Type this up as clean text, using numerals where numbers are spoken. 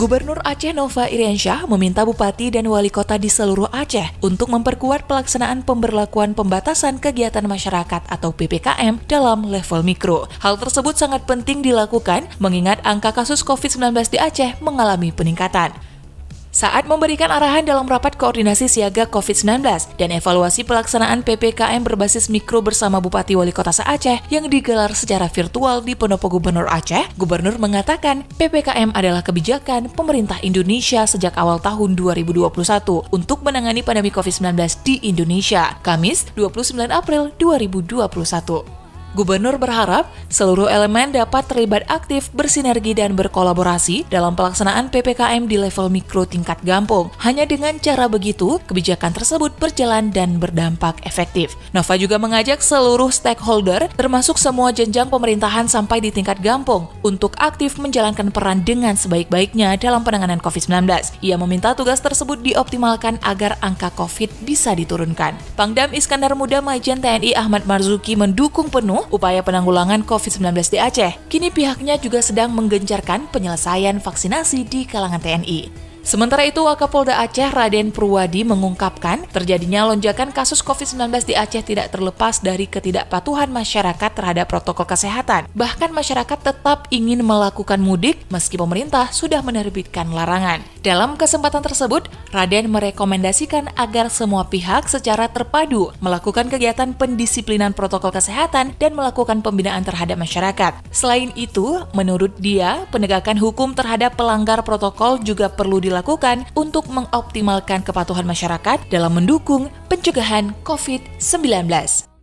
Gubernur Aceh Nova Iriansyah meminta bupati dan wali kota di seluruh Aceh untuk memperkuat pelaksanaan pemberlakuan pembatasan kegiatan masyarakat atau PPKM dalam level mikro. Hal tersebut sangat penting dilakukan mengingat angka kasus COVID-19 di Aceh mengalami peningkatan. Saat memberikan arahan dalam rapat koordinasi siaga COVID-19 dan evaluasi pelaksanaan PPKM berbasis mikro bersama Bupati Wali Kota se-Aceh yang digelar secara virtual di Pendopo Gubernur Aceh, Gubernur mengatakan PPKM adalah kebijakan pemerintah Indonesia sejak awal tahun 2021 untuk menangani pandemi COVID-19 di Indonesia, Kamis 29 April 2021. Gubernur berharap seluruh elemen dapat terlibat aktif, bersinergi, dan berkolaborasi dalam pelaksanaan PPKM di level mikro tingkat gampung. Hanya dengan cara begitu, kebijakan tersebut berjalan dan berdampak efektif. Nova juga mengajak seluruh stakeholder, termasuk semua jenjang pemerintahan sampai di tingkat gampung, untuk aktif menjalankan peran dengan sebaik-baiknya dalam penanganan COVID-19. Ia meminta tugas tersebut dioptimalkan agar angka COVID bisa diturunkan. Pangdam Iskandar Muda Majen TNI Ahmad Marzuki mendukung penuh upaya penanggulangan COVID-19 di Aceh. Kini pihaknya juga sedang menggencarkan penyelesaian vaksinasi di kalangan TNI. Sementara itu, Wakapolda Aceh Raden Purwadi mengungkapkan terjadinya lonjakan kasus COVID-19 di Aceh tidak terlepas dari ketidakpatuhan masyarakat terhadap protokol kesehatan. Bahkan masyarakat tetap ingin melakukan mudik meski pemerintah sudah menerbitkan larangan. Dalam kesempatan tersebut, Raden merekomendasikan agar semua pihak secara terpadu melakukan kegiatan pendisiplinan protokol kesehatan dan melakukan pembinaan terhadap masyarakat. Selain itu, menurut dia, penegakan hukum terhadap pelanggar protokol juga perlu dilakukan untuk mengoptimalkan kepatuhan masyarakat dalam mendukung pencegahan COVID-19.